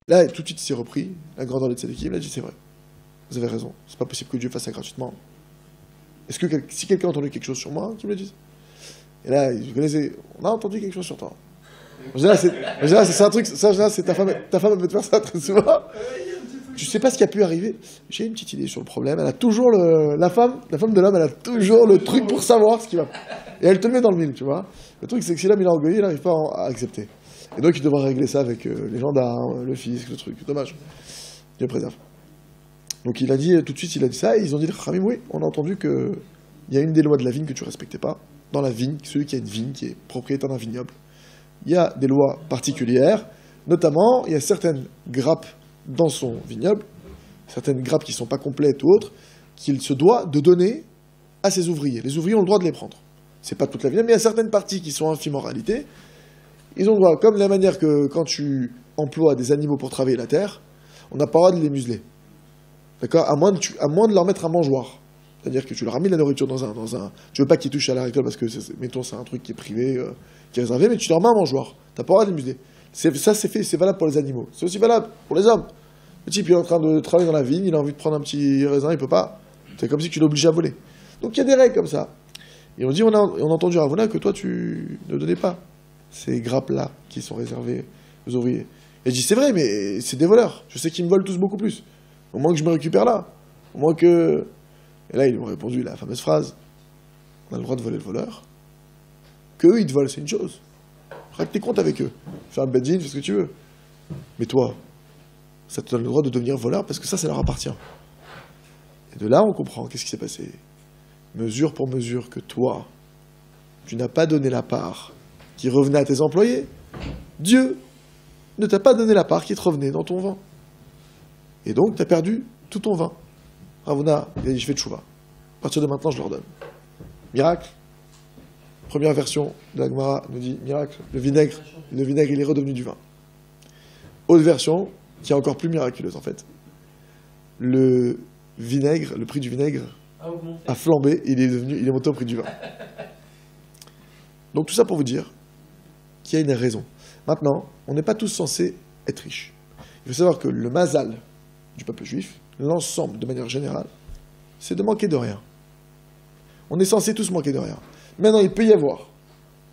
Là, tout de suite, il s'est repris, la grandeur des tzadikim, il a dit c'est vrai, vous avez raison, c'est pas possible que Dieu fasse ça gratuitement. Est-ce que si quelqu'un a entendu quelque chose sur moi, qu'il me le dise. Et là, vous connaissez, on a entendu quelque chose sur toi. En général, c'est un truc, ça, en général, c'est ta femme peut te faire ça très souvent. Tu sais pas ce qui a pu arriver. J'ai une petite idée sur le problème. Elle a toujours la femme de l'homme, elle a toujours le truc pour savoir ce qui va. Et elle te le met dans le mille, tu vois. Le truc, c'est que si l'homme il est orgueilleux, il n'arrive pas à accepter. Et donc, il devra régler ça avec les gendarmes, le fisc, le truc. Dommage. Dieu préserve. Donc, il a dit, tout de suite, il a dit ça, et ils ont dit, Khamim, oui, on a entendu qu'il y a une des lois de la vigne que tu respectais pas. Dans la vigne, celui qui a une vigne, qui est propriétaire d'un vignoble, il y a des lois particulières, notamment, il y a certaines grappes dans son vignoble, certaines grappes qui ne sont pas complètes ou autres, qu'il se doit de donner à ses ouvriers. Les ouvriers ont le droit de les prendre. C'est pas toute la vigne, mais il y a certaines parties qui sont infimes en réalité. Ils ont le droit, comme la manière que quand tu emploies des animaux pour travailler la terre, on n'a pas le droit de les museler. D'accord, à moins de leur mettre un mangeoire. C'est-à-dire que tu leur as mis la nourriture dans un... Tu veux pas qu'ils touchent à la récolte parce que, mettons, c'est un truc qui est privé, qui est réservé, mais tu leur mets un mangeoir. T'as pas le droit de les museler. Ça, c'est valable pour les animaux. C'est aussi valable pour les hommes. Le type, il est en train de travailler dans la vigne, il a envie de prendre un petit raisin, il peut pas. C'est comme si tu l'obligeais à voler. Donc il y a des règles comme ça. Et on dit, on a entendu Ravuna que toi, tu ne donnais pas ces grappes-là qui sont réservées aux ouvriers. Et je dis, c'est vrai, mais c'est des voleurs. Je sais qu'ils me volent tous beaucoup plus. Au moins que je me récupère là. Au moins que... Et là, ils lui ont répondu la fameuse phrase, on a le droit de voler le voleur. Qu'eux, ils te volent, c'est une chose. Règle tes comptes avec eux. Fais un bed-in, fais ce que tu veux. Mais toi, ça te donne le droit de devenir voleur parce que ça leur appartient. Et de là, on comprend qu'est-ce qui s'est passé. Mesure pour mesure que toi, tu n'as pas donné la part qui revenait à tes employés, Dieu ne t'a pas donné la part qui te revenait dans ton vin. Et donc, tu as perdu tout ton vin. Ravuna, il a dit, je fais tchouva. À partir de maintenant, je leur donne. Miracle. Première version de la Gemara nous dit, miracle, le vinaigre, il est redevenu du vin. Autre version, qui est encore plus miraculeuse en fait. Le vinaigre, le prix du vinaigre a flambé, il est monté au prix du vin. Donc tout ça pour vous dire qu'il y a une raison. Maintenant, on n'est pas tous censés être riches. Il faut savoir que le mazal du peuple juif, l'ensemble de manière générale, c'est de manquer de rien. On est censés tous manquer de rien. Maintenant, il peut y avoir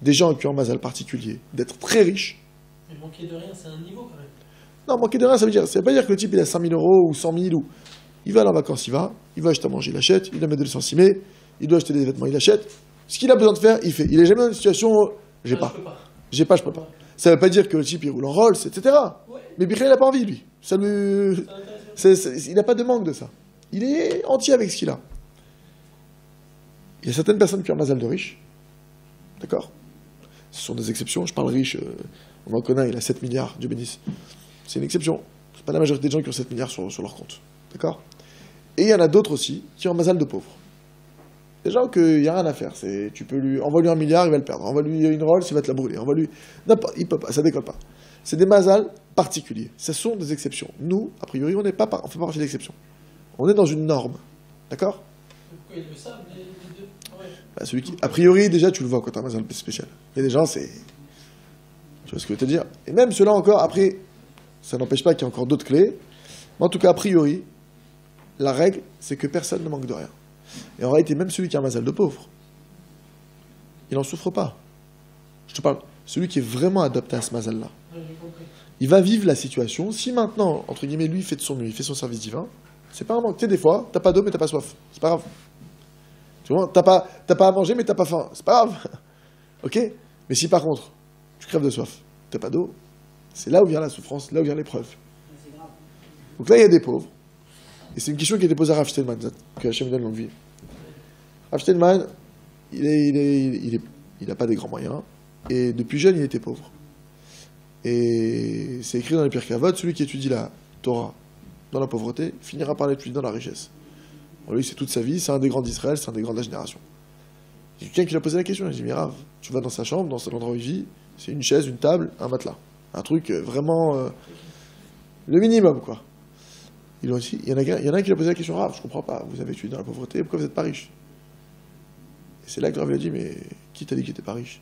des gens qui ont un mazal particulier, d'être très riches. Mais manquer de rien, c'est un niveau quand même. Non, manquer de rien, ça veut pas dire que le type il a 5 000 € ou 100 000 ou... Il va aller en vacances, il va acheter à manger, il achète, il doit mettre de l'essence-cimée, il doit acheter des vêtements, il achète. Ce qu'il a besoin de faire, il fait. Il est jamais dans une situation je peux pas. Ça veut pas dire que le type il roule en Rolls, etc. Ouais. Mais Bichel, il n'a pas envie, lui. Il n'a pas de manque de ça. Il est entier avec ce qu'il a. Il y a certaines personnes qui ont un mazal de riches. D'accord? Ce sont des exceptions. Je parle riche. On en connaît, il a 7 milliards, Dieu bénisse. C'est une exception. C'est pas la majorité des gens qui ont 7 milliards sur leur compte. D'accord? Et il y en a d'autres aussi qui ont un mazal de pauvres. Des gens qu'il n'y a rien à faire. Tu peux envoie-lui 1 milliard, il va le perdre. Envoie-lui une Rolls, il va te la brûler. Il peut pas, ça décolle pas. C'est des mazals particuliers. Ce sont des exceptions. Nous, a priori, on fait pas partie d'exception. On est dans une norme. D'accord? Pourquoi ils le savent, les deux? Ouais. Bah, celui qui, a priori, déjà, tu le vois quand tu as un mazal spécial. Il y a des gens, c'est... Tu vois ce que je veux te dire? Et même ceux-là encore, après, ça n'empêche pas qu'il y ait encore d'autres clés. Mais en tout cas, a priori, la règle, c'est que personne ne manque de rien. Et en réalité, même celui qui a un mazal de pauvre, il n'en souffre pas. Je te parle, celui qui est vraiment adapté à ce mazal-là. Ouais, il va vivre la situation. Si maintenant, entre guillemets, lui, il fait de son mieux, il fait son service divin, c'est pas un manque. Tu sais, des fois, t'as pas d'eau, mais t'as pas soif. C'est pas grave. Tu vois, t'as pas à manger, mais t'as pas faim. C'est pas grave. Ok? Mais si par contre, tu crèves de soif, t'as pas d'eau, c'est là où vient la souffrance, là où vient l'épreuve. Donc là, il y a des pauvres. Et c'est une question qui a été posée à Rav Steinman, que Hachem donne longue vie. Rav Steinman, il n'a pas des grands moyens, et depuis jeune, il était pauvre. Et c'est écrit dans les Pirkei Avot, celui qui étudie la Torah dans la pauvreté finira par l'étudier dans la richesse. Bon, lui, c'est toute sa vie, c'est un des grands d'Israël, c'est un des grands de la génération. Il y a quelqu'un qui lui a posé la question, il a dit, mais Rav, tu vas dans sa chambre, dans l'endroit où il vit, c'est une chaise, une table, un matelas. Un truc vraiment... le minimum, quoi. Il y en a un qui lui a posé la question, Rav, je comprends pas, vous avez étudié dans la pauvreté, pourquoi vous n'êtes pas riche? Et c'est là que Rav lui a dit, mais qui t'a dit qu'il n'était pas riche?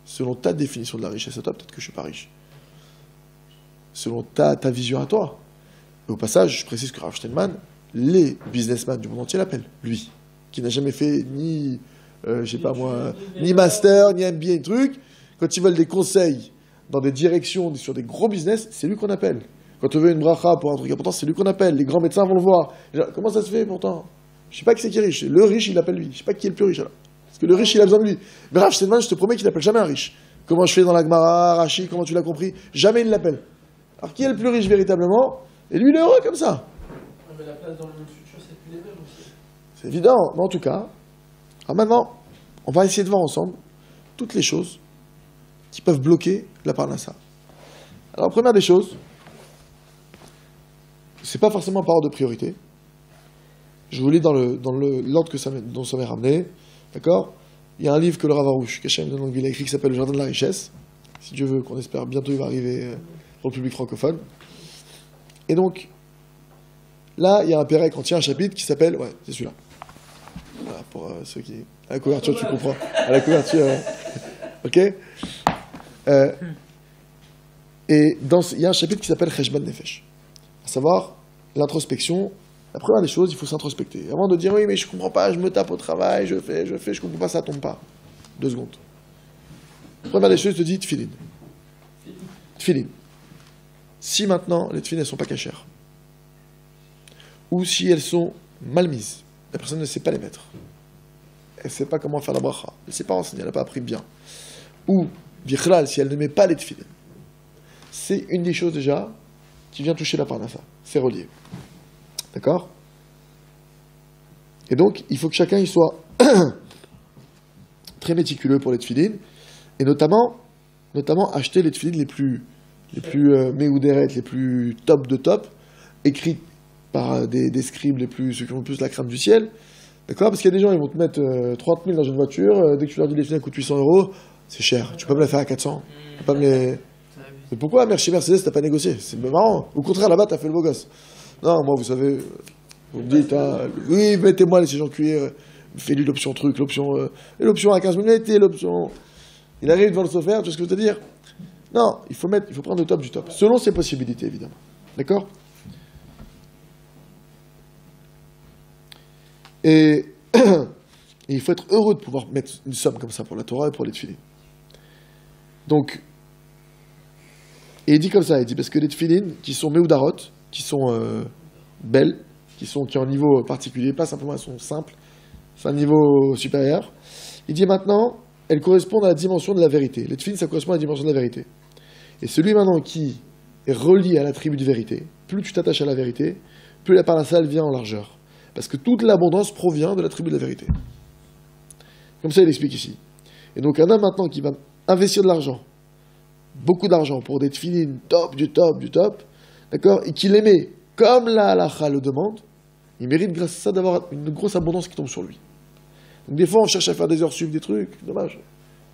Selon ta définition de la richesse à toi, peut-être que je suis pas riche. selon ta vision à toi. Et au passage, je précise que Rav Steinman, les businessmen du monde entier l'appellent, lui, qui n'a jamais fait ni, je sais pas moi, ni master, ni MBA, ni truc. Quand ils veulent des conseils dans des directions, sur des gros business, c'est lui qu'on appelle. Quand on veut une bracha pour un truc important, c'est lui qu'on appelle. Les grands médecins vont le voir. Comment ça se fait pourtant? Je sais pas qui c'est qui est riche. Le riche, il l'appelle lui. Je sais pas qui est le plus riche alors. Parce que le riche, il a besoin de lui. Mais Rav Steinman, je te promets qu'il n'appelle jamais un riche. Comment je fais dans la Gemara, Rashi, comment tu l'as compris? Jamais il l'appelle. Alors qui est le plus riche véritablement? Et lui, il est heureux comme ça. Mais la place dans le monde futur, c'est plus les mêmes aussi. C'est évident. Mais en tout cas, alors maintenant, on va essayer de voir ensemble toutes les choses qui peuvent bloquer la parnassa. Alors, première des choses, c'est pas forcément par ordre de priorité. Je vous lis dans l'ordre dont ça m'est ramené. D'accord? Il y a un livre que le Rav Arush, qu'Hachem donne il a écrit, qui s'appelle Le Jardin de la Richesse. Si Dieu veut, qu'on espère bientôt, il va arriver pour le public francophone. Et donc, là, il y a un Pérec entier, un chapitre qui s'appelle... Ouais, c'est celui-là. Voilà, pour ceux qui... À la couverture, tu comprends. À la couverture... Ok? Et il y a un chapitre qui s'appelle Cheshbon Nefesh. À savoir, l'introspection. La première des choses, il faut s'introspecter. Avant de dire, oui, mais je ne comprends pas, je me tape au travail, je fais, je ne comprends pas, ça ne tombe pas. 2 secondes. La première des choses, je te dis, tfilin. Tfilin. Si maintenant, les tfilin, elles ne sont pas cachères, ou si elles sont mal mises, la personne ne sait pas les mettre, elle ne sait pas comment faire la bracha, elle ne sait pas enseigner, elle n'a pas appris bien, ou, vichlal, si elle ne met pas les tfilin, c'est une des choses déjà qui vient toucher la parnassa. C'est relié. D'accord? Et donc, il faut que chacun il soit très méticuleux pour les tefilines, et notamment acheter les tefilines les plus méoudéret, les plus top de top, écrites par des scribes ceux qui ont le plus la crainte du ciel. D'accord? Parce qu'il y a des gens, ils vont te mettre 30 000 dans une voiture, dès que tu leur dis les tefilines coûtent 800 €, c'est cher. Tu peux me la faire à 400. Tu peux pas me les... Mais pourquoi, chez Mercedes, t'as pas négocié? C'est marrant. Au contraire, là-bas, t'as fait le beau gosse. Non, moi, vous savez, vous me dites, oui, mettez-moi les sièges en cuir, fais-lui l'option truc, et l'option à 15 000, mettez l'option. Il arrive devant le software, tu vois ce que je veux te dire? Non, il faut prendre le top du top, selon ses possibilités, évidemment. D'accord? Et il faut être heureux de pouvoir mettre une somme comme ça pour la Torah et pour les tefilines. Donc, et il dit comme ça, il dit, parce que les tefilines qui sont meudarot, qui sont belles, qui ont un niveau particulier, pas simplement elles sont simples, c'est un niveau supérieur. Il dit maintenant, elles correspondent à la dimension de la vérité. Les tefilines, ça correspond à la dimension de la vérité. Et celui maintenant qui est relié à l'attribut de vérité, plus tu t'attaches à la vérité, plus la parnassa vient en largeur. Parce que toute l'abondance provient de l'attribut de la vérité. Comme ça, il explique ici. Et donc un homme maintenant qui va investir de l'argent, beaucoup d'argent pour des tefilines top, du top, d'accord, et qui les met comme la halakha le demande, il mérite grâce à ça d'avoir une grosse abondance qui tombe sur lui. Donc des fois on cherche à faire des heures suivre des trucs, dommage.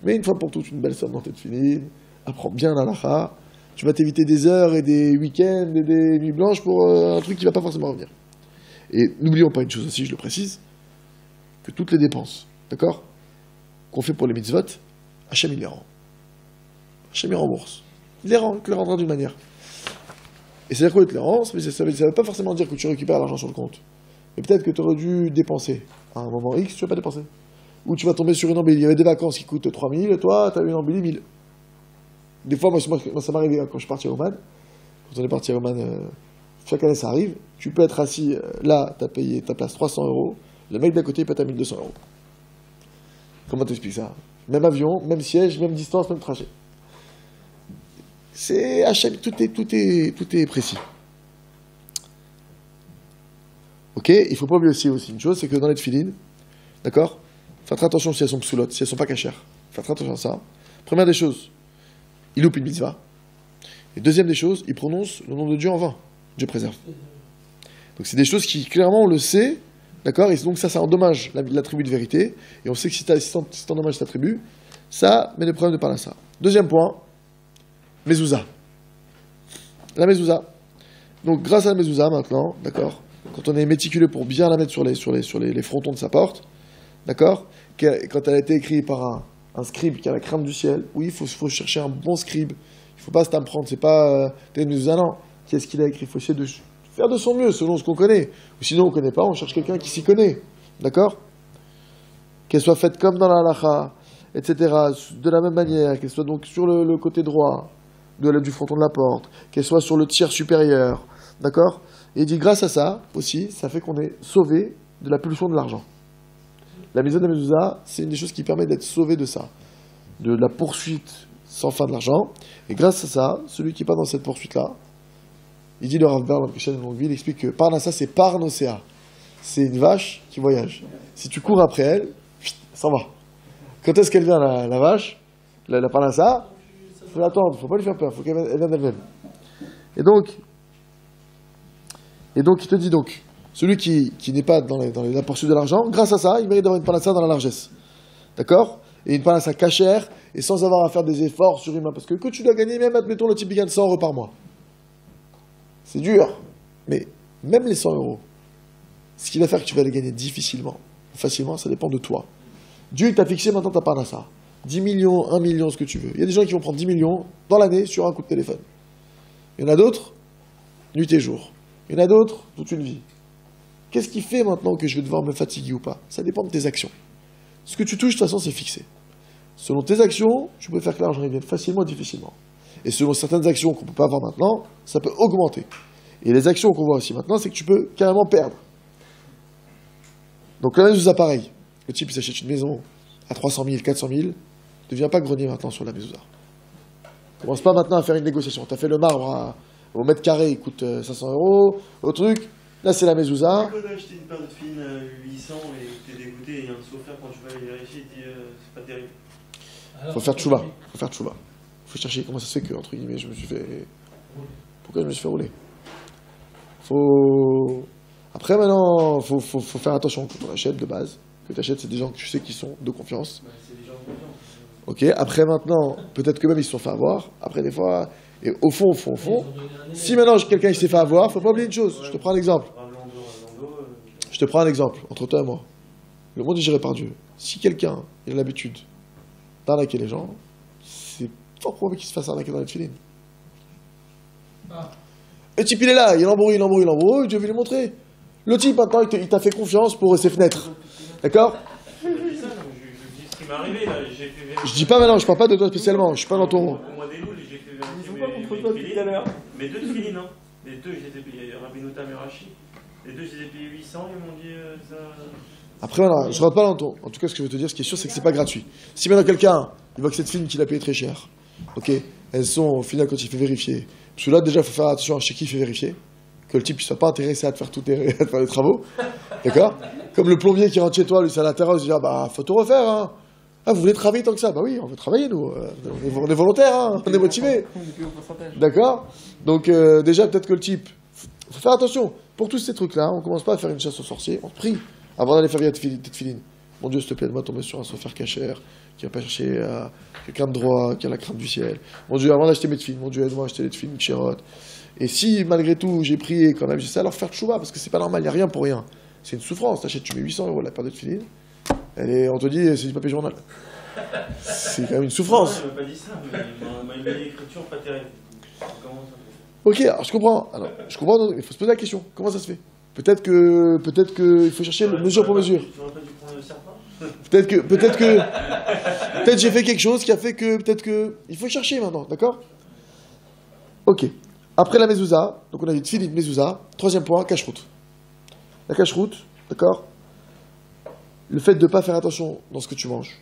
Mais une fois pour toutes, une belle somme dans tes tefilines, apprends bien la halakha, tu vas t'éviter des heures et des week-ends et des nuits blanches pour un truc qui ne va pas forcément revenir. Et n'oublions pas une chose aussi, je le précise, que toutes les dépenses, d'accord, qu'on fait pour les mitzvot, Hachem il les rend. Hachem il rembourse. Il les rendra d'une manière. Et c'est-à-dire quoi, il te les rend, ça ne veut pas forcément dire que tu récupères l'argent sur le compte. Mais peut-être que tu aurais dû dépenser à un moment X, tu ne vas pas dépenser. Ou tu vas tomber sur une embellie. Il y avait des vacances qui coûtent 3 000, et toi, tu as eu une embellie 1 000. Des fois, moi ça m'arrivait quand je suis parti à Oman. Quand on est parti à Oman, chaque année ça arrive. Tu peux être assis, là, tu as payé ta place 300 €. Le mec d'à côté, il peut être à 1 200 €. Comment t'expliques ça? Même avion, même siège, même distance, même trajet. C'est Hachem, tout est précis. Ok, il ne faut pas oublier aussi une chose, c'est que dans les tefilines, d'accord, faire très attention si elles sont psoulotes, si elles ne sont pas cachères. Faire très attention à ça. Première des choses, il loupe une mitzvah. Et deuxième des choses, il prononce le nom de Dieu en vain. Dieu préserve. Donc c'est des choses qui, clairement, on le sait, d'accord, et donc ça endommage l'attribut de vérité, et on sait que si t'endommages cet attribut, ça met des problèmes de parnassa. Deuxième point, mezouza. La mezouza. Donc grâce à la mezouza maintenant, d'accord, quand on est méticuleux pour bien la mettre sur les frontons de sa porte, d'accord, quand elle a été écrite par un scribe qui a la crainte du ciel, oui, il faut chercher un bon scribe Il faut pas se prendre, c'est pas une mezouza, non. Qu'est-ce qu'il a écrit? Il faut essayer de faire de son mieux selon ce qu'on connaît. Ou sinon on connaît pas, on cherche quelqu'un qui s'y connaît. D'accord? Qu'elle soit faite comme dans la halacha, etc. De la même manière, qu'elle soit donc sur le côté droit du fronton de la porte, qu'elle soit sur le tiers supérieur. D'accord? Et il dit grâce à ça aussi, ça fait qu'on est sauvé de la pulsion de l'argent. La mise de la mezouza, c'est une des choses qui permet d'être sauvé de ça, de la poursuite sans fin de l'argent. Et grâce à ça, celui qui est pas dans cette poursuite-là, il dit le Rav Ber, il explique que Parnassa, c'est Parnosea. C'est une vache qui voyage. Si tu cours après elle, ça va. Quand est-ce qu'elle vient, la vache, la Parnassa? Il faut l'attendre, il ne faut pas lui faire peur, il faut qu'elle vienne d'elle-même. Et donc, il te dit donc, celui qui n'est pas dans la poursuite de l'argent, grâce à ça, il mérite d'avoir une Parnassa dans la largesse. D'accord? Et une Parnassa cachère, et sans avoir à faire des efforts surhumains. Parce que tu dois gagner, même, admettons, le type qui gagne 100 euros par mois. C'est dur. Mais même les 100 euros, ce qui va faire que tu vas les gagner difficilement, ou facilement, ça dépend de toi. Dieu, il t'a fixé maintenant ta Parnassa. 10 millions, 1 million, ce que tu veux. Il y a des gens qui vont prendre 10 millions dans l'année sur un coup de téléphone. Il y en a d'autres, nuit et jour. Il y en a d'autres, toute une vie. Qu'est-ce qui fait maintenant que je vais devoir me fatiguer ou pas? Ça dépend de tes actions. Ce que tu touches, de toute façon, c'est fixé. Selon tes actions, tu peux faire que l'argent vienne facilement ou difficilement. Et selon certaines actions qu'on ne peut pas avoir maintenant, ça peut augmenter. Et les actions qu'on voit aussi maintenant, c'est que tu peux carrément perdre. Donc la mezouza, pareil. Le type, il s'achète une maison à 300 000, 400 000. Ne viens pas grogner maintenant sur la mezouza. Commence pas maintenant à faire une négociation. Tu as fait le marbre au mètre carré, il coûte 500 euros. Au truc, là c'est la mezouza. Quand tu as acheté une paire de fines 800 et que tu es dégoûté, et un chauffeur, quand tu vas aller vérifier, il te dit c'est pas terrible. Faut faire tchouva. Faut chercher comment ça se fait que, entre guillemets, je me suis fait. Pourquoi je me suis fait rouler? Après, maintenant, faut faire attention quand on achète de base. Que tu achètes, c'est des gens que tu sais qui sont de confiance. Bah, c'est des gens de confiance. Ok, après maintenant, peut-être que même ils se sont fait avoir. Après, des fois, et au fond, si maintenant quelqu'un il s'est fait avoir, faut pas oublier une chose. Je te prends un exemple. Entre toi et moi. Le monde est géré par Dieu. Si quelqu'un il a l'habitude d'arnaquer les gens, c'est fort probable qu'il se fasse arnaquer dans les filines. Ah. Le type il est là, il embrouille, Dieu veut lui montrer. Le type maintenant il t'a fait confiance pour ses fenêtres. D'accord? Je dis ce qui m'est arrivé là, j'ai fait vérifier. Je dis pas maintenant, je parle pas de toi spécialement, je suis pas dans ton. Au mois des loups, j'ai fait vérifier mes deux filines, hein. Les deux, je les ai payés, Rabinouta et Rachi. Les deux, je les ai payés 800, ils m'ont dit ça. Après, voilà, je rentre pas dans ton. En tout cas, ce que je veux te dire, ce qui est sûr, c'est que c'est pas gratuit. Si maintenant quelqu'un, il voit que cette film qu'il a payé très cher, ok, elles sont au final quand il fait vérifier. Parce que là, déjà, il faut faire attention à chez qui il fait vérifier. Que le type ne soit pas intéressé à te faire à te faire les travaux. D'accord? Comme le plombier qui rentre chez toi, lui, c'est à la terrasse, il dit bah, faut tout refaire, hein. Ah, vous voulez travailler tant que ça? Bah oui, on veut travailler, nous. On est volontaires, hein. On est motivés. D'accord? Donc, déjà, peut-être que le type. Faut faire attention. Pour tous ces trucs-là, on commence pas à faire une chasse aux sorciers. On prie avant d'aller faire tes filines. Mon Dieu, s'il te plaît, moi tomber sur un sophère cachère qui va pas chercher quelqu'un de droit, qui a la crainte du ciel. Mon Dieu, avant d'acheter mes filines, mon Dieu, aide-moi à acheter les filines chérotes. Et si, malgré tout, j'ai prié quand même, j'essaie de leur faire tchouva, parce que c'est pas normal, il n'y a rien pour rien. C'est une souffrance. T'achètes, tu mets 800 euros la paire de filines, on te dit, c'est du papier journal. C'est quand même une souffrance. Non, il m'a pas dit ça, mais il m'a mis l'écriture pas terrible. Comment ça fait? Ok, alors je comprends, il faut se poser la question. Comment ça se fait? Peut-être que il faut chercher mesure pour mesure. Tu n'aurais pas dû prendre le serpent? Peut-être j'ai fait quelque chose qui a fait que il faut chercher maintenant, d'accord? Ok. Après la mezouza, donc on a dit tfilin, mezouza. Troisième point, cache-route. La cache-route, d'accord? Le fait de ne pas faire attention dans ce que tu manges.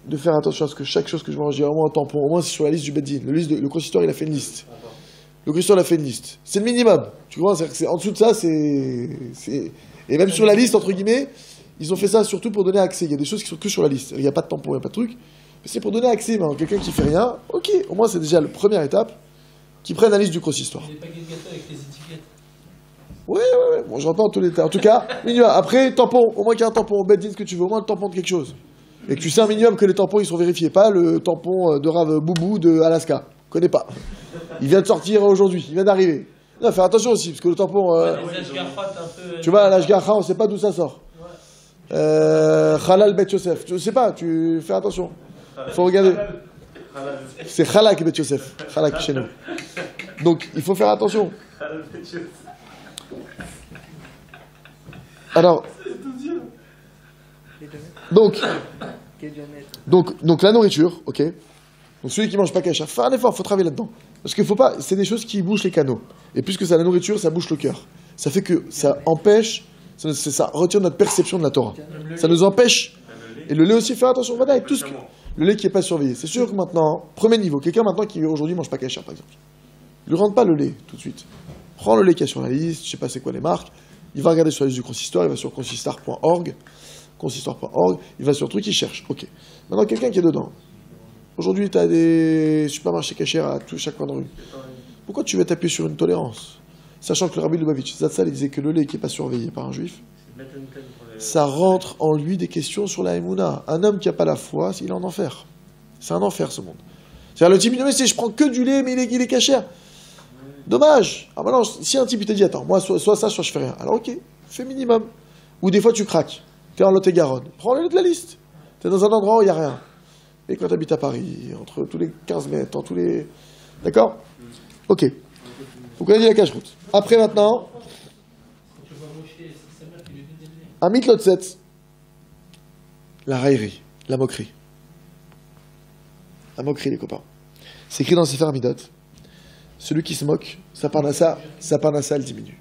De faire attention à ce que chaque chose que je mange, il y a au moins un tampon, au moins c'est sur la liste du Beddin. Le consistoire, il a fait une liste. Le consistoire, il a fait une liste. C'est le minimum. Tu vois, c'est en dessous de ça, c'est... Et même sur la liste, entre guillemets, ils ont fait ça surtout pour donner accès. Il y a des choses qui sont que sur la liste. Il n'y a pas de tampon, il n'y a pas de truc. Mais c'est pour donner accès. Ben, quelqu'un qui fait rien, ok, au moins c'est déjà la première étape, qui prenne la liste du consistoire. Les paquets de gâteaux avec les étiquettes. Ouais. Bon, je rentre pas dans tous les détails. En tout cas, minimum. Après, tampon, au moins qu'il y ait un tampon, au Beddin, ce que tu veux, au moins le tampon de quelque chose. Et que tu sais un minimum que les tampons, ils sont vérifiés. Pas le tampon de Rav Boubou de Alaska. Connais pas. Il vient de sortir aujourd'hui, il vient d'arriver. Non, faire attention aussi, parce que le tampon... Les ashgarfat un peu... Tu vois, l'ashgacha, on sait pas d'où ça sort. Ouais. Halal Bet Yosef, tu sais pas, tu fais attention. Faut regarder. C'est Chalak Bet Yosef. Chalak chez nous. Donc, il faut faire attention. Alors, donc la nourriture, ok. Donc celui qui mange pas kasher, faire un effort, faut travailler là-dedans. Parce qu'il faut pas, c'est des choses qui bouchent les canaux. Et puisque c'est la nourriture, ça bouche le cœur. Ça fait que ça empêche, ça retire notre perception de la Torah. Ça nous empêche. Et le lait aussi, faire attention. Voilà, avec tout ce que, le lait qui n'est pas surveillé. C'est sûr que maintenant, premier niveau, quelqu'un maintenant qui aujourd'hui mange pas kasher, par exemple, ne lui rentre pas le lait tout de suite. Prends le lait qu'il y a sur la liste, je sais pas c'est quoi les marques. Il va regarder sur la liste du consistoire, il va sur consistoire.org, il va sur le truc, il cherche. Ok. Maintenant, quelqu'un qui est dedans. Aujourd'hui, tu as des supermarchés cachers à chaque coin de rue. Pourquoi tu vas t'appuyer sur une tolérance? Sachant que le Rabbi Lubavitch Zatzal, il disait que le lait qui n'est pas surveillé par un juif, ça rentre en lui des questions sur la Emouna. Un homme qui n'a pas la foi, il est en enfer. C'est un enfer, ce monde. C'est-à-dire, le type, mais je prends que du lait, mais il est caché. Dommage. Ah, maintenant, si un type, il te dit, attends, moi, soit ça, soit je fais rien. Alors, ok, fais minimum. Ou des fois, tu craques. Tu es en Lot-et-Garonne. Prends le lait de la liste. Tu es dans un endroit où il n'y a rien. Et quand tu habites à Paris, entre tous les 15 mètres, dans tous les... D'accord? Ok. Vous connaissez la cache-route. Après, maintenant... Un mitlot 7. La raillerie, la moquerie. La moquerie, les copains. C'est écrit dans Sefer Amidot. Celui qui se moque, sa parnassa, elle diminue.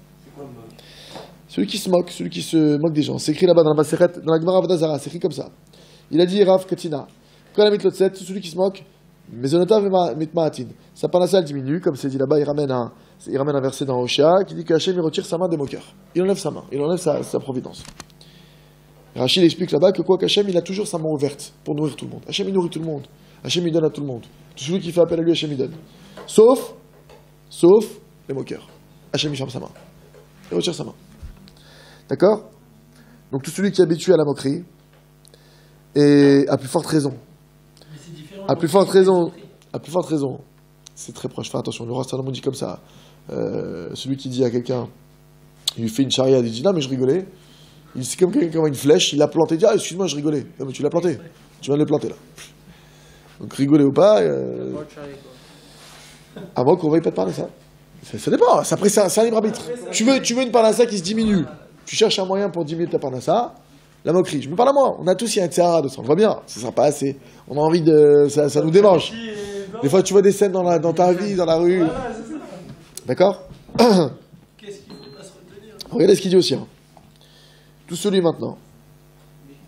Celui qui se moque des gens. C'est écrit là-bas dans la Maseret, dans la Gemara Avodah Zarah, c'est écrit comme ça. Il a dit Rav Katina. Quand la mitlot 7, celui qui se moque, Mezonotav mitma'atin. Sa parnassa, elle diminue, comme c'est dit là-bas, il ramène un verset dans Oshéa qui dit que Hachem il retire sa main des moqueurs. Il enlève sa main, il enlève sa providence. Rachid explique là-bas que quoi qu'Hachem il a toujours sa main ouverte pour nourrir tout le monde. Hachem il nourrit tout le monde. Hachem il donne à tout le monde. Tout celui qui fait appel à lui, Hachem il donne. Sauf les moqueurs. Hachem il ferme sa main. Il retire sa main. D'accord? Donc tout celui qui est habitué à la moquerie, et à plus forte raison. À plus forte raison, c'est très proche. Fais attention, le roi Salomon dit comme ça. Celui qui dit à quelqu'un, il lui fait une chariade, il dit non mais je rigolais. C'est comme quelqu'un qui a une flèche, il l'a planté, il dit ah excuse-moi je rigolais. Non mais tu l'as planté, tu viens de le planter là. Donc rigoler ou pas, avant qu'on veuille pas te parler ça. Ça dépend, après c'est un libre arbitre. Tu veux une parnassa qui se diminue, tu cherches un moyen pour diminuer ta parnassa, la moquerie. Je me parle à moi, on a tous un tsara de ça, on voit bien, ça sera pas assez. On a envie de... ça nous démange. Des fois tu vois des scènes dans ta vie, dans la rue. D'accord? Qu'est-ce qu'il faut pas se retenir? Regardez ce qu'il dit aussi. Hein. Tout celui maintenant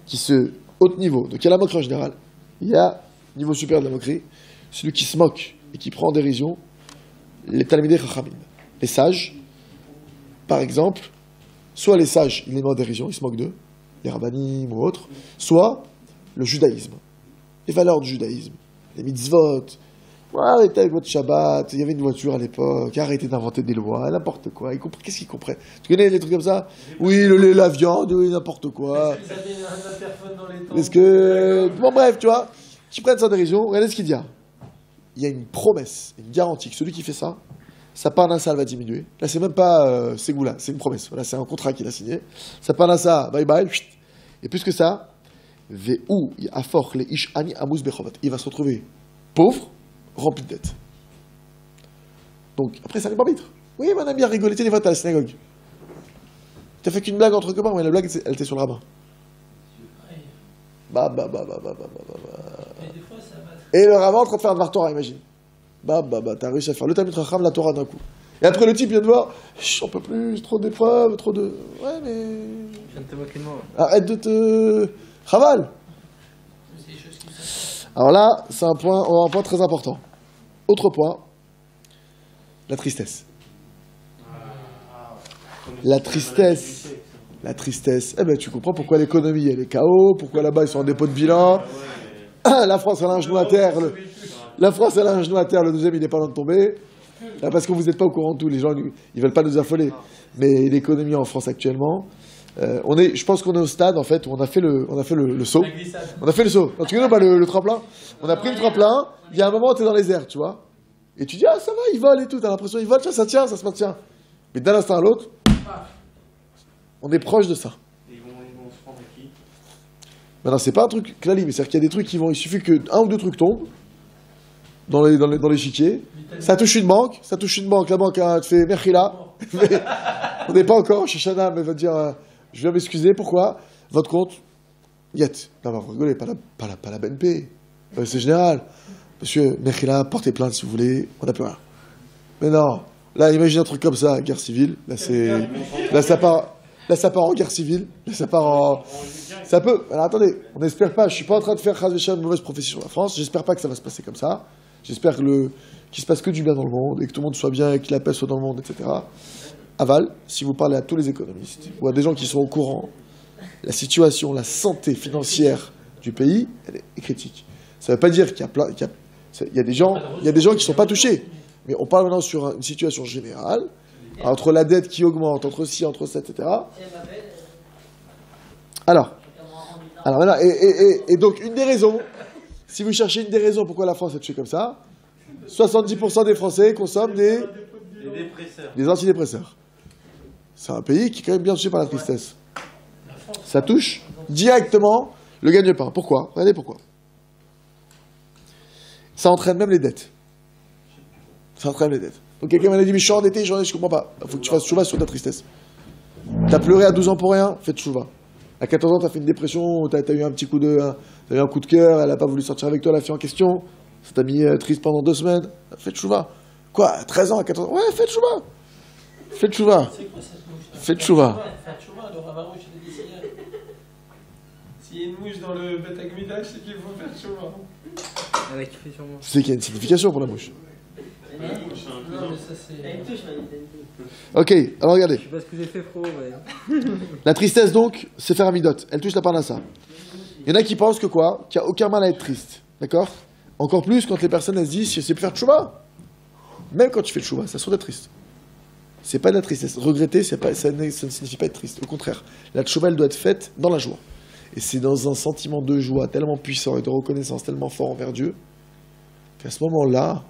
qui se haut niveau, donc il y a la moquerie en général, il y a niveau supérieur de la moquerie, celui qui se moque et qui prend en dérision les Talmidei Chachamim, les sages, par exemple, soit les sages, il les met en dérision, il se moque d'eux, les rabbanim ou autres, soit le judaïsme, les valeurs du judaïsme, les mitzvot. Arrêtez avec votre Shabbat, il y avait une voiture à l'époque, arrêtez d'inventer des lois, n'importe quoi. Qu'est-ce qu'ils comprennent? Tu connais les trucs comme ça? Oui, le lait, la viande, oui, n'importe quoi. Est-ce que... Bon, bref, tu vois, qui prennent ça en dérision, regardez ce qu'il dit. Il y a une promesse, une garantie que celui qui fait ça, sa parnassa va diminuer. Là, c'est même pas Ségoula, c'est une promesse. Voilà, c'est un contrat qu'il a signé. Sa parnassa, bye bye. Et plus que ça, il va se retrouver pauvre, rempli de dettes. Donc, après, c'est un libre arbitre. Oui, mais on aime bien rigoler. Des fois, t'es à la synagogue. T'as fait qu'une blague entre copains, mais la blague, elle était sur le rabbin. Et le rabbin en train de faire un Dvar Torah, imagine. T'as réussi à faire le Talmid Chacham, la Torah d'un coup. Et après, le type vient de voir, j'en peux plus, trop d'épreuves, trop de... Ouais, mais... Je viens de te moquer de moi. Arrête de te... Chaval. Alors là, c'est un point très important. Autre point, la tristesse. La tristesse, eh ben tu comprends pourquoi l'économie elle est KO, pourquoi là-bas ils sont en dépôt de bilan. La France elle a un genou à terre, le deuxième il n'est pas loin de tomber. Là, parce que vous n'êtes pas au courant de tout, les gens ils veulent pas nous affoler. Mais l'économie en France actuellement, je pense qu'on est au stade en fait où on a fait le saut. On a fait le saut. Alors, tu connais pas le tremplin? On a pris le tremplin. Il y a un moment où tu es dans les airs, tu vois. Et tu dis ah ça va, ils volent et tout. T'as l'impression ils volent, ça tient, ça se maintient. Mais d'un instant à l'autre, on est proche de ça. Ils vont se prendre à qui? Maintenant c'est pas un truc clali, mais c'est-à-dire qu'il y a des trucs il suffit que un ou deux trucs tombent. dans l'échiquier. Ça touche une banque, la banque te fait Merchila. On n'est pas encore chez Shana, mais va dire je viens m'excuser, pourquoi? Votre compte, Yet. Non, vous rigolez, pas la BNP. C'est général. Monsieur, Merchila, portez plainte si vous voulez, on n'a plus rien. Mais non, là, imagine un truc comme ça, guerre civile. Là, ça part en guerre civile. Là, ça part en. Ça peut. Alors attendez, on n'espère pas. Je suis pas en train de faire une mauvaise profession sur la France. J'espère pas que ça va se passer comme ça. J'espère qu'il se passe que du bien dans le monde et que tout le monde soit bien et que la paix soit dans le monde, etc. Aval, si vous parlez à tous les économistes ou à des gens qui sont au courant, la situation, la santé financière du pays, elle est critique. Ça ne veut pas dire qu'il y a des gens qui ne sont pas touchés. Mais on parle maintenant sur une situation générale, entre la dette qui augmente, entre ci, entre ça, etc. Alors voilà, et donc une des raisons, si vous cherchez une des raisons pourquoi la France est touchée comme ça, 70% des Français consomment des antidépresseurs. C'est un pays qui est quand même bien touché par la tristesse. Ça touche directement le gagne-pain. Pourquoi? Regardez pourquoi. Ça entraîne même les dettes. Donc quelqu'un m'a dit, mais je suis endetté, je comprends pas. Il faut que tu fasses tchouva sur ta tristesse. T'as pleuré à 12 ans pour rien, fais tchouva. À 14 ans, t'as fait une dépression, t'as eu un coup de cœur, elle a pas voulu sortir avec toi, la fille en question. Ça t'a mis triste pendant 2 semaines, fais tchouva. Quoi, à 13 ans, à 14 ans? Ouais, fais tchouva. Fais tchouva. Fais tchouva. S'il y a une mouche dans le Beth Amikdash, c'est qu'il faut faire tchouva. C'est qu'il y a une signification pour la mouche. Ok, alors regardez. Je sais pas ce que j'ai fait, frérot, mais... La tristesse, donc, c'est faire amidot. Elle touche la parnassa. Il y en a qui pensent que quoi? Qu'il n'y a aucun mal à être triste. D'accord? Encore plus quand les personnes elles se disent, c'est pour faire tchouva. Même quand tu fais tchouva, ça sort d'être triste. C'est pas de la tristesse. Regretter, ça ne signifie pas être triste. Au contraire, la tchouva, elle doit être faite dans la joie. Et c'est dans un sentiment de joie tellement puissant et de reconnaissance tellement fort envers Dieu qu'à ce moment-là,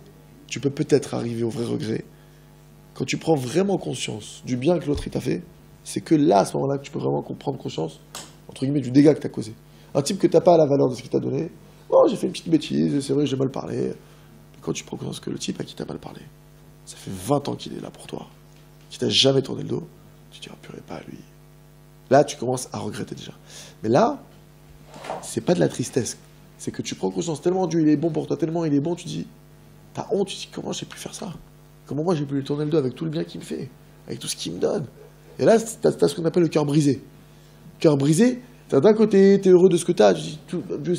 tu peux peut-être arriver au vrai regret. Quand tu prends vraiment conscience du bien que l'autre t'a fait, c'est que là, à ce moment-là, que tu peux vraiment prendre conscience, entre guillemets, du dégât que tu as causé. Un type que tu n'as pas la valeur de ce qu'il t'a donné, oh, j'ai fait une petite bêtise, c'est vrai, j'ai mal parlé. Et quand tu prends conscience que le type à qui t'as mal parlé, ça fait 20 ans qu'il est là pour toi, qu'il t'a jamais tourné le dos, tu te dis, oh purée, pas à lui. Là, tu commences à regretter déjà. Mais là, c'est pas de la tristesse. C'est que tu prends conscience tellement Dieu il est bon pour toi, tellement il est bon, tu dis, t'as honte, tu dis, comment j'ai pu faire ça? Comment moi j'ai pu lui tourner le dos avec tout le bien qu'il me fait, avec tout ce qu'il me donne? Et là, t'as ce qu'on appelle le cœur brisé. Cœur brisé, d'un côté, t'es heureux de ce que t'as, tu dis, Dieu,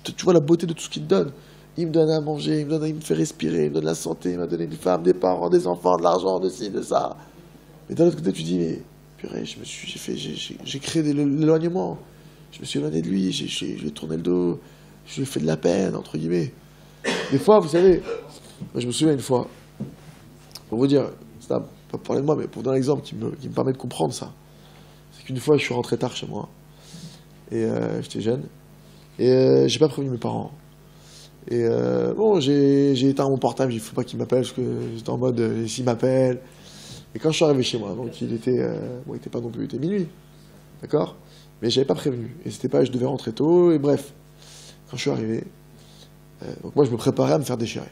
tu vois la beauté de tout ce qu'il te donne. Il me donne à manger, il me fait respirer, il me donne la santé, il m'a donné une femme, des parents, des enfants, de l'argent, de ci, de ça. Mais d'un autre côté, tu dis, mais purée, j'ai créé l'éloignement. Je me suis éloigné de lui, je lui ai tourné le dos, je lui ai fait de la peine, entre guillemets. Des fois, vous savez, moi, je me souviens une fois, pour vous dire, c'est pas pour parler de moi, mais pour donner un exemple qui me permet de comprendre ça. C'est qu'une fois, je suis rentré tard chez moi, et j'étais jeune, et j'ai pas prévenu mes parents. Et bon, j'ai éteint mon portable, il faut pas qu'il m'appelle, parce que j'étais en mode, s'il m'appelle. Et quand je suis arrivé chez moi, donc il était pas non plus, il était minuit, d'accord? Mais j'avais pas prévenu, et c'était pas, je devais rentrer tôt, et bref. Quand je suis arrivé, donc moi je me préparais à me faire déchirer.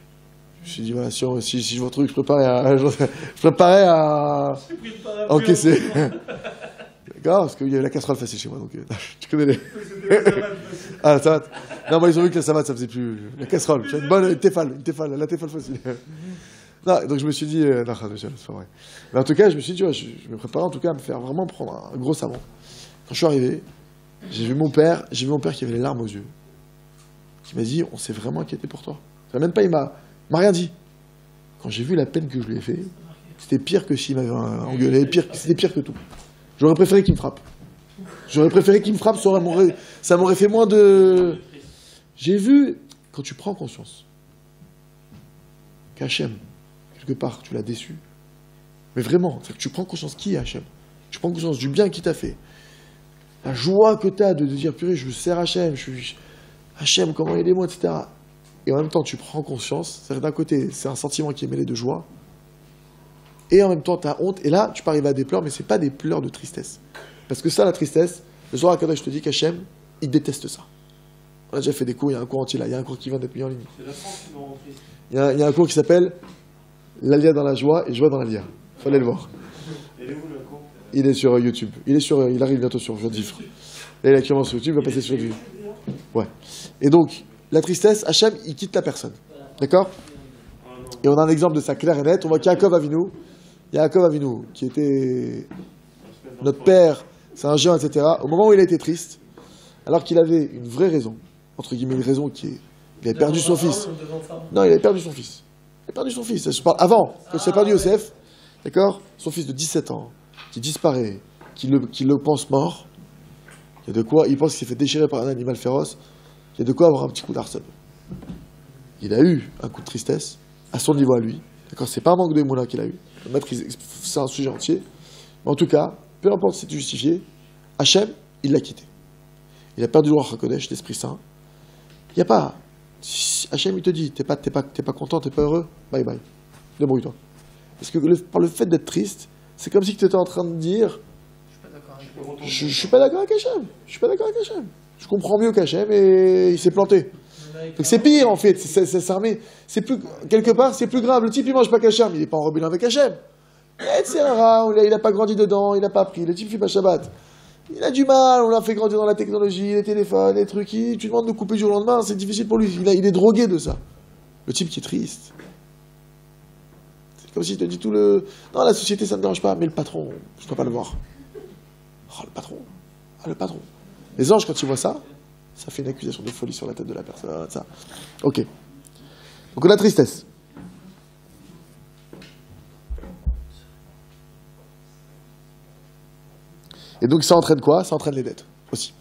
Je me suis dit, voilà, si je vous retrouve, je préparais à encaisser. D'accord? Parce qu'il y avait la casserole facile chez moi, donc tu connais les... Ah, la savate. Non, moi ils ont vu que la savate, ça faisait plus... La casserole, j'ai une bonne téfale, la téfale facile. Non, donc je me suis dit, non, c'est pas vrai. Mais en tout cas, je me suis dit, tu vois, je me préparais en tout cas à me faire vraiment prendre un gros savon. Quand je suis arrivé, j'ai vu mon père qui avait les larmes aux yeux, qui m'a dit, on s'est vraiment inquiété pour toi. Même pas, il m'a rien dit. Quand j'ai vu la peine que je lui ai fait, c'était pire que s'il m'avait engueulé, c'était pire que tout. J'aurais préféré qu'il me frappe. Ça m'aurait fait moins de... J'ai vu, quand tu prends conscience qu'Hachem, quelque part, tu l'as déçu, mais vraiment, c'est que tu prends conscience qui est Hachem, tu prends conscience du bien qu'il t'a fait, la joie que tu as de dire, purée, je sers Hachem, Hachem, comment aidez-moi, etc. Et en même temps, tu prends conscience, c'est-à-dire d'un côté, c'est un sentiment qui est mêlé de joie, et en même temps, tu as honte, et là, tu peux arriver à des pleurs, mais ce n'est pas des pleurs de tristesse. Parce que ça, la tristesse, le Zohar HaKadosh, je te dis qu'Hachem, il déteste ça. On a déjà fait des cours, il y a un cours entier là, il y a un cours qui vient d'être mis en ligne. C'est la France qui m'en remplit. Il y a un cours qui s'appelle L'Alia dans la joie et joie dans l'Alia. Fallait le voir. Il est où le cours? Il est sur YouTube. Il arrive bientôt sur Jodifre. Là, il a actuellement sur YouTube, il va passer sur YouTube. Ouais. Et donc, la tristesse, Hachem, il quitte la personne. D'accord? Et on a un exemple de ça clair et net. On voit Yaakov Avinu, qui était notre père, c'est un jeune, etc. Au moment où il a été triste, alors qu'il avait une vraie raison, entre guillemets, une raison qui est... Il avait perdu son fils. Non, il avait perdu son fils. Il a perdu son fils. Je parle avant, quand il s'est perdu Yosef, d'accord? Son fils de 17 ans, qui disparaît, qui le pense mort. Il y a de quoi, il pense qu'il s'est fait déchirer par un animal féroce. Il y a de quoi avoir un petit coup d'arsène. Il a eu un coup de tristesse, à son niveau à lui. D'accord? C'est pas un manque de moulin qu'il a eu. C'est un sujet entier. Mais en tout cas, peu importe si c'est justifié, Hachem, il l'a quitté. Il a perdu le roi HaKodesh, l'Esprit Saint. Il n'y a pas... Hachem, il te dit, t'es pas content, t'es pas heureux, bye bye. Débrouille-toi. Parce que par le fait d'être triste, c'est comme si tu étais en train de dire... Je suis pas d'accord avec Hachem. Je comprends mieux qu'Hachem et il s'est planté. Donc c'est pire en fait. C'est plus, quelque part, c'est plus grave. Le type, il mange pas qu'Hachem, il est pas en rébellion avec Hachem. C'est rare, il a pas grandi dedans, il n'a pas appris. Le type fait pas Shabbat. Il a du mal, on l'a fait grandir dans la technologie, les téléphones, les trucs. Tu demandes de couper du jour au lendemain, c'est difficile pour lui. Il est drogué de ça. Le type qui est triste. C'est comme s'il te dit tout le... Non, la société, ça ne me dérange pas, mais le patron, je ne peux pas le voir. Oh, le patron. Ah, le patron. Les anges, quand ils voient ça, ça fait une accusation de folie sur la tête de la personne. Ça. Ok. Donc on a tristesse. Et donc ça entraîne quoi? Ça entraîne les dettes aussi.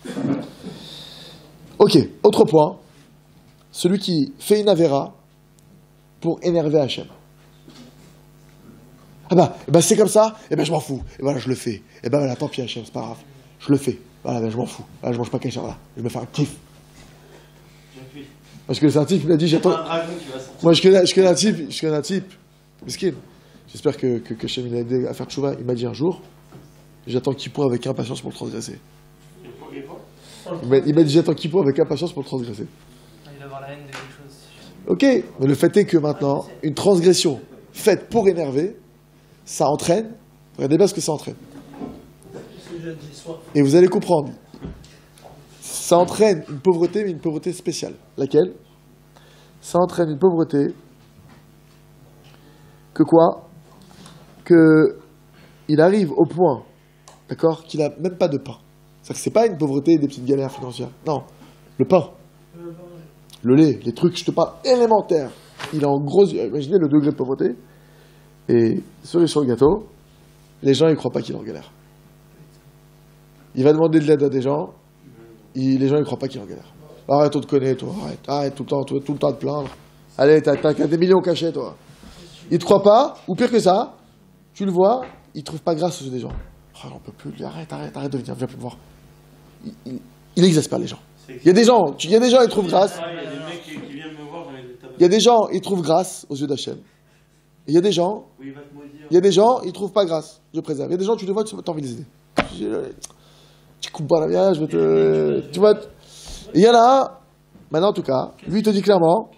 Ok, autre point. Celui qui fait une avéra pour énerver Hachem. Ah bah c'est comme ça, et ben je m'en fous. Et voilà, je le fais. Et ben voilà, tant pis Hachem, c'est pas grave. Je le fais. Voilà, ben je m'en fous. Voilà, je mange pas Hachem, voilà. Je vais me faire un kiff. Parce que c'est un type qui m'a dit j'attends. Moi je connais un type. Miskin. J'espère que Hachem il a aidé à faire tchouva. Il m'a dit un jour, j'attends Kippour avec impatience pour le transgresser. Il m'a dit j'attends Kippour avec impatience pour le transgresser. Il va avoir la haine de quelque chose. Ok, mais le fait est que maintenant, une transgression faite pour énerver, ça entraîne, regardez bien ce que ça entraîne. Et vous allez comprendre, ça entraîne une pauvreté, mais une pauvreté spéciale. Laquelle? Ça entraîne une pauvreté que quoi? Que il arrive au point, d'accord, qu'il n'a même pas de pain. C'est-à-dire que c'est pas une pauvreté des petites galères financières. Non, le pain, le lait, les trucs, je te parle, élémentaires. Il est en gros, imaginez le degré de pauvreté. Et cerise sur le gâteau, les gens ils croient pas qu'il est en galère. Il va demander de l'aide à des gens, les gens ils croient pas qu'il est en galère. Arrête, on te connaît, toi, arrête tout le temps à te plaindre. Allez, t'as des millions cachés, toi. Ils te croient pas, ou pire que ça, tu le vois, ils trouvent pas grâce aux yeux des gens. Oh, j'en peux plus, arrête de venir, viens plus me voir. Il exaspère les gens. Il y a des gens, ils trouvent grâce. Il y a des mecs qui viennent me voir, il y a des gens, ils trouvent grâce aux yeux d'Hachem. Il y a des gens, ils trouvent pas grâce. Je préserve. Il y a des gens, tu les vois, tu as envie de les aider. Tu coupes pas la mienne, je vais te... Tu vois. Et il y en a un, maintenant en tout cas, lui il te dit clairement,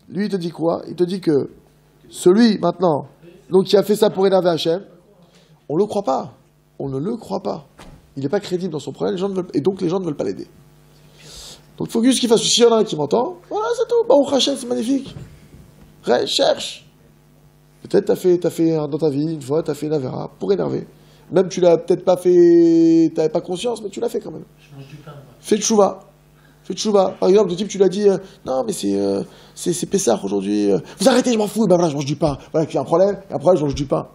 lui il te dit quoi? Il te dit que celui maintenant, donc qui a fait ça pour énerver Hachem, on le croit pas. On ne le croit pas. Il n'est pas crédible dans son problème, et donc les gens ne veulent pas l'aider. Donc il faut juste qu'il fasse... S'il y en a un qui m'entend, voilà, c'est tout. Baruch Hachem, c'est magnifique. Cherche. Peut-être t'as fait dans ta vie, une fois, t'as fait une avéra pour énerver. Même tu l'as peut-être pas fait, t'avais pas conscience, mais tu l'as fait quand même. Je mange du pain. Fais tchouva. Par exemple, le type, tu l'as dit, non, mais c'est Pessah aujourd'hui. Vous arrêtez, je m'en fous. Ben voilà, je mange du pain. Voilà, qu'il y a un problème, et après, je mange du pain.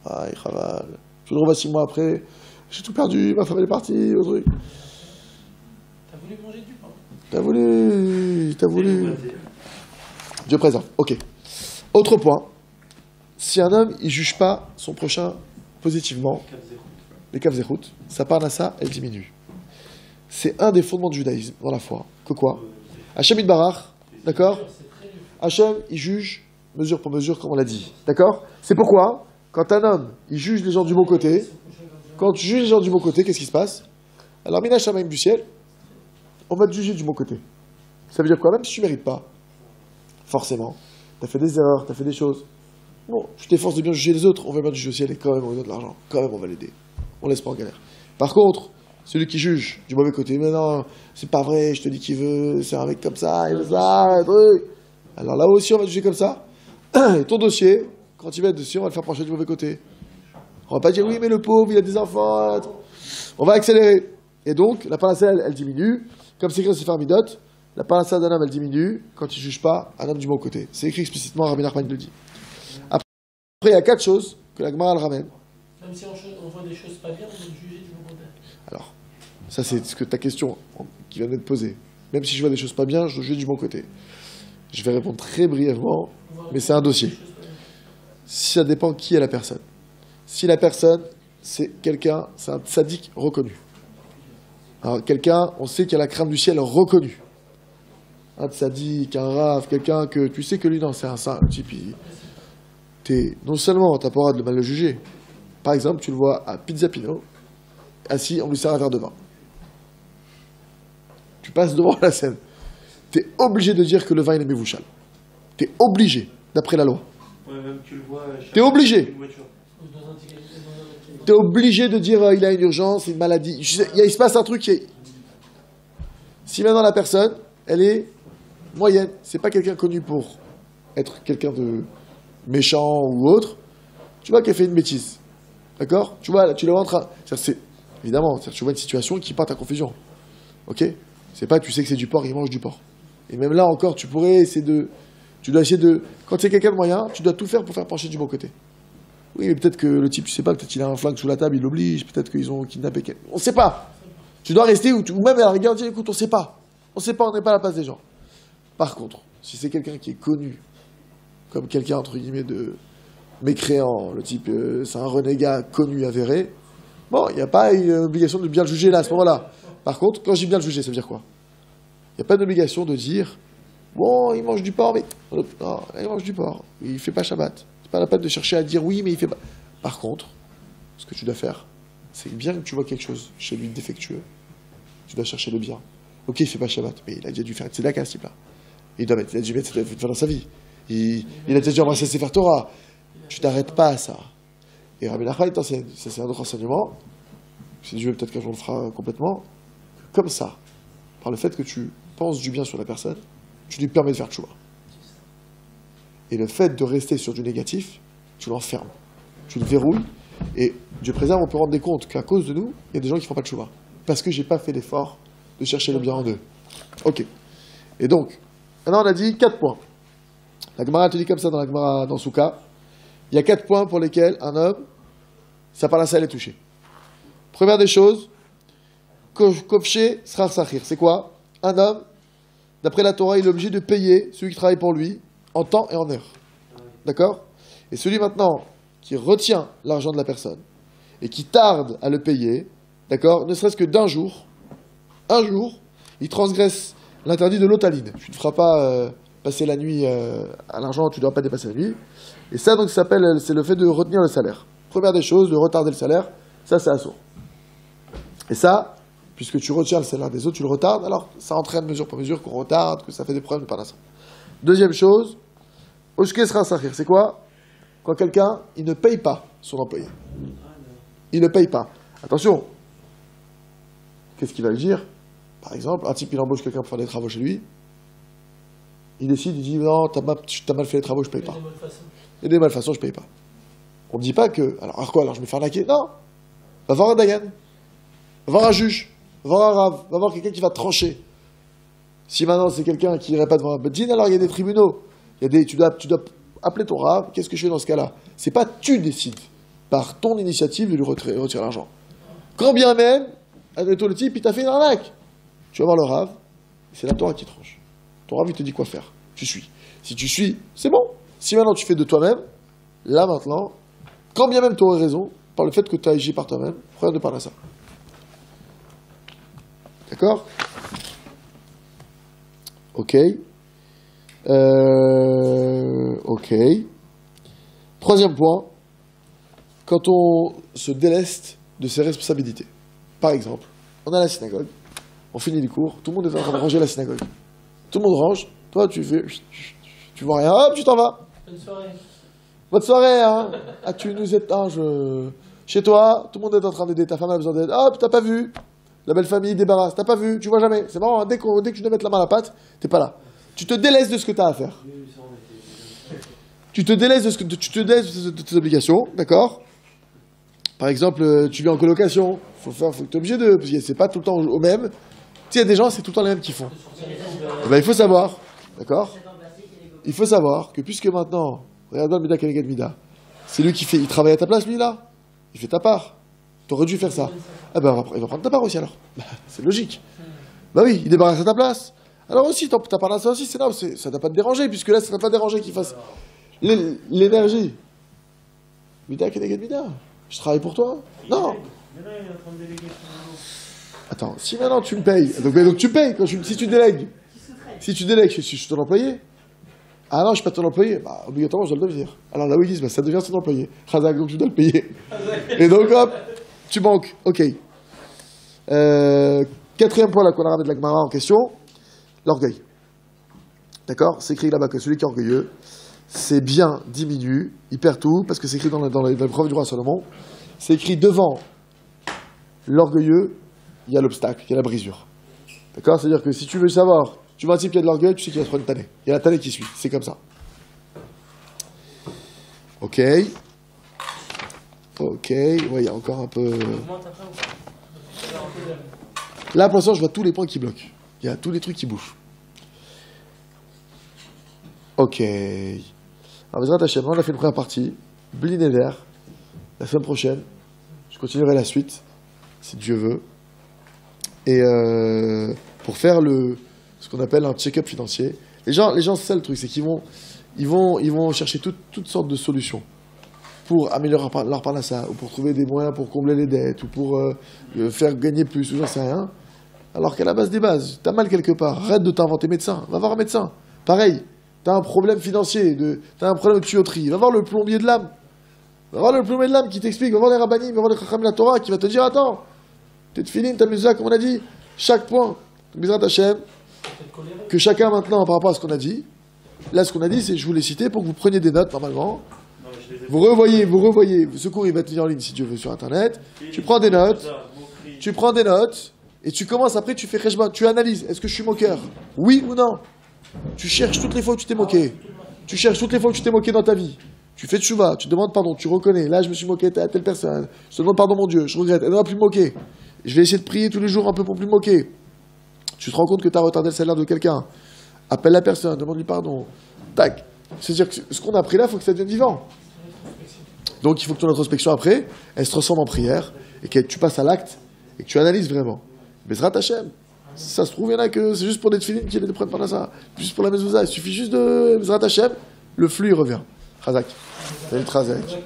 Ah, il raval. Je le revois 6 mois après. J'ai tout perdu, ma femme elle est partie, le truc. T'as voulu manger du pain? T'as voulu. Dieu préserve. Ok. Autre point. Si un homme, il juge pas son prochain positivement, les kavzerut, sa parnassa, elle diminue. C'est un des fondements du judaïsme, dans la foi. Que quoi? Hachem Yitbarach, d'accord? Hachem, il juge mesure pour mesure, comme on l'a dit. D'accord? C'est pourquoi, quand un homme, il juge les gens du bon côté, qu'est-ce qui se passe? Alors, Mina Shamaim du ciel, on va te juger du bon côté. Ça veut dire quoi? Même si tu ne mérites pas, forcément, tu as fait des erreurs, tu as fait des choses. Bon, tu t'efforces de bien juger les autres, on va bien juger aussi, elle est quand même, on lui donne de l'argent, quand même on va l'aider. On laisse pas en galère. Par contre, celui qui juge du mauvais côté, mais non, c'est pas vrai, je te dis qu'il veut, c'est un mec comme ça, il veut ça, un truc. Alors là aussi on va juger comme ça. Et ton dossier, quand il va être dessus, on va le faire pencher du mauvais côté. On va pas dire oui mais le pauvre, il a des enfants. On va accélérer. Et donc, la parnassa, elle diminue. Comme c'est écrit dans Sefer Midot, la parnassa d'un homme, elle diminue quand il ne juge pas un homme du bon côté. C'est écrit explicitement, Rabbi Nachman le dit. Après, il y a 4 choses que la Gemara elle ramène. Même si on voit des choses pas bien, on doit juger du bon côté. Alors, ça c'est ce que ta question qui vient d'être posée. Même si je vois des choses pas bien, je dois juger du bon côté. Je vais répondre très brièvement, mais c'est un dossier. Ça dépend qui est la personne. Si la personne, c'est quelqu'un, c'est un tzaddik reconnu. Alors, quelqu'un, on sait qu'il y a la crainte du ciel reconnue. Un tzaddik, un rave, quelqu'un que tu sais que lui, non, c'est un saint, un type. Non seulement tu n'as pas le droit de mal le juger. Par exemple, tu le vois à Pizza Pino, assis, on lui sert un verre de vin. Tu passes devant la scène. Tu es obligé de dire que le vin il est mévouchal. Tu es obligé, d'après la loi. Ouais, même tu le vois. Tu es obligé. Tu es obligé de dire il a une urgence, une maladie. Il se passe un truc qui est. Si maintenant la personne, elle est moyenne, c'est pas quelqu'un connu pour être quelqu'un de méchant ou autre, tu vois qu'elle fait une bêtise. D'accord? Tu vois, tu la vois en train. Évidemment, tu vois une situation qui porte à confusion. Ok? C'est pas, tu sais que c'est du porc, il mange du porc. Et même là encore, tu pourrais essayer de. Tu dois essayer de. Quand c'est quelqu'un de moyen, tu dois tout faire pour faire pencher du bon côté. Oui, mais peut-être que le type, tu sais pas, peut-être qu'il a un flingue sous la table, il l'oblige, peut-être qu'ils ont kidnappé quelqu'un. On sait pas. Tu dois rester, ou même à la rigueur, dire, écoute, on sait pas. On sait pas, on n'est pas à la place des gens. Par contre, si c'est quelqu'un qui est connu, comme quelqu'un, entre guillemets, de mécréant, le type, c'est un renégat connu, avéré, bon, il n'y a pas une obligation de bien le juger là, à ce moment-là. Par contre, quand je dis bien le juger, ça veut dire quoi? Il n'y a pas d'obligation de dire, bon, il mange du porc, mais. Non, il mange du porc, il fait pas Shabbat. C'est pas la peine de chercher à dire oui, mais il fait pas. Par contre, ce que tu dois faire, c'est bien que tu vois quelque chose chez lui de défectueux, tu dois chercher le bien. Ok, il fait pas Shabbat, mais il a déjà dû faire tzedaka, ce type-là. Il a dû mettre tzedaka dans sa vie. Il a déjà dû embrasser Sefer Torah. Tu t'arrêtes pas à ça. Et Rabbi Nachman t'enseigne, ça c'est un autre enseignement, si Dieu peut-être qu'un jour on le fera complètement, comme ça, par le fait que tu penses du bien sur la personne, tu lui permets de faire tchouva. Et le fait de rester sur du négatif, tu l'enfermes, tu le verrouilles, et Dieu préserve, on peut rendre des comptes qu'à cause de nous, il y a des gens qui ne font pas de tchouva, parce que j'ai pas fait l'effort de chercher le bien en eux. Ok. Et donc, maintenant on a dit 4 points. La Gemara te dit comme ça dans la Gemara dans Souka. Il y a 4 points pour lesquels un homme, sa parnassa elle est touchée. Première des choses, Kovché Srar Sachir. C'est quoi? Un homme, d'après la Torah, il est obligé de payer celui qui travaille pour lui en temps et en heure. D'accord? Et celui maintenant qui retient l'argent de la personne et qui tarde à le payer, d'accord, ne serait-ce que d'un jour, un jour, il transgresse l'interdit de l'otaline. Tu ne feras pas passer la nuit à l'argent, tu ne dois pas dépasser la nuit. Et ça, donc, c'est le fait de retenir le salaire. Première des choses, de retarder le salaire, ça, c'est assourd. Et ça, puisque tu retiens le salaire des autres, tu le retardes, alors ça entraîne mesure pour mesure qu'on retarde, que ça fait des problèmes de parnassa. Deuxième chose, Oshke Srar Sachir, c'est quoi? Quand quelqu'un, il ne paye pas son employé. Il ne paye pas. Attention, qu'est-ce qu'il va lui dire? Par exemple, un type, il embauche quelqu'un pour faire des travaux chez lui, il décide, il dit non, t'as mal fait les travaux, je paye pas. Il y a des malfaçons, je paye pas. On ne dit pas que, alors quoi, alors je vais me faire laquer? Non, va voir un dayan, va voir un juge, va voir un rave, va voir quelqu'un qui va trancher. Si maintenant c'est quelqu'un qui irait pas devant un bedin, alors il y a des tribunaux. Tu dois appeler ton rave, qu'est-ce que je fais dans ce cas-là? C'est pas tu décides, par ton initiative, de lui retirer l'argent. Quand bien même, admettons le type, il t'a fait une arnaque. Tu vas voir le rave, c'est la Torah qui tranche. Ton rave, il te dit quoi faire. Tu suis. Si tu suis, c'est bon. Si maintenant tu fais de toi-même, là maintenant, quand bien même tu aurais raison, par le fait que tu as agi par toi-même, regarde de parler à ça. D'accord? Ok. Ok. Troisième point, quand on se déleste de ses responsabilités. Par exemple, on est à la synagogue, on finit les cours, tout le monde est en train de ranger la synagogue. tout le monde range, toi tu fais, tu vois rien, hop, tu t'en vas. Bonne soirée. Bonne soirée, hein. Ah, tu nous étanges chez toi, tout le monde est en train d'aider, ta femme a besoin d'aide, hop, t'as pas vu. La belle famille débarrasse, t'as pas vu, tu vois jamais. C'est marrant, hein, dès que tu dois mettre la main à la pâte, t'es pas là. Tu te délaisses de ce que t'as à faire. Tu te délaisses de tes obligations, d'accord? Par exemple, tu vis en colocation, faut que t'es obligé de, parce que c'est pas tout le temps au même. Tu sais, il y a des gens, c'est tout le temps les mêmes qui font. Eh ben, il faut savoir, d'accord? Il faut savoir que puisque maintenant, regarde le Mida Keneged Mida, c'est lui qui fait, il travaille à ta place, lui, là. Il fait ta part. T'aurais dû faire ça. Ah ben, il va prendre ta part aussi, alors. C'est logique. Bah oui, il débarrasse à ta place. Alors aussi, ta part à ça aussi, c'est là, ça n'a pas te déranger, puisque là, ça n'a pas dérangé qu'il fasse l'énergie. Mida Keneged Mida. Je travaille pour toi? Non. Attends, si maintenant tu me payes, donc tu payes, si tu délègues. Si tu délègues, je suis ton employé. Ah non, je suis pas ton employé. Bah, obligatoirement, je dois le devenir. Alors là, oui, ils disent, bah, ça devient son employé. Khazak, donc je dois le payer. Et donc, hop, tu manques. Ok. Quatrième point là qu'on a ramené de la Gemara en question, l'orgueil. D'accord? C'est écrit là-bas que celui qui est orgueilleux, ses biens diminuent, il perd tout, parce que c'est écrit dans le preuve du roi Salomon. C'est écrit devant l'orgueilleux, il y a l'obstacle, il y a la brisure. D'accord? C'est-à-dire que si tu veux savoir, tu vois un type qui a de l'orgueil, tu sais qu'il va se prendre une tannée. Il y a la tannée qui suit, c'est comme ça. Ok. Ok, ouais, il y a encore un peu... Là, pour l'instant, je vois tous les points qui bloquent. Il y a tous les trucs qui bougent. Ok. Alors, Bezrat Hashem, on a fait une première partie. Blinéder. La semaine prochaine, je continuerai la suite, si Dieu veut. Et pour faire ce qu'on appelle un check-up financier. Les gens, c'est ça le truc, c'est qu'ils vont chercher toutes sortes de solutions pour améliorer leur parnassa, ou pour trouver des moyens pour combler les dettes, ou pour faire gagner plus, ou j'en sais rien. Alors qu'à la base des bases, t'as mal quelque part, arrête de t'inventer médecin, va voir un médecin. Pareil, t'as un problème financier, t'as un problème de tuyauterie, va voir le plombier de l'âme. Va voir le plombier de l'âme qui t'explique, va voir les rabbinim, va voir les chacham la Torah, qui va te dire, attends, t'es filine, t'as musa, comme on a dit, chaque point, Bezrat Hashem, que chacun maintenant, par rapport à ce qu'on a dit, là ce qu'on a dit, c'est, je vous l'ai cité pour que vous preniez des notes normalement. Vous revoyez, Secours, il va te dire en ligne si tu veux sur internet, tu prends des notes, et tu commences après, tu fais kheshbon, tu analyses, est-ce que je suis moqueur? Oui ou non? Tu cherches toutes les fois où tu t'es moqué. Tu cherches toutes les fois où tu t'es moqué dans ta vie. Tu fais tchouva, tu demandes pardon, tu reconnais, là je me suis moqué à telle personne, je te demande pardon mon Dieu, je regrette, elle ne va plus me moquer. Je vais essayer de prier tous les jours un peu pour plus me moquer. Tu te rends compte que tu as retardé le salaire de quelqu'un. Appelle la personne, demande-lui pardon. Tac. C'est-à-dire que ce qu'on a appris là, il faut que ça devienne vivant. Donc il faut que ton introspection après, elle se transforme en prière, et que tu passes à l'acte, et que tu analyses vraiment. Bezrat Hashem. Si ça se trouve, il y en a que c'est juste pour des tefilines qui les prennent par là ça. Juste pour la mezouza, il suffit juste de Bezrat Hashem, le flux il revient. Chazak. Salut Chazak.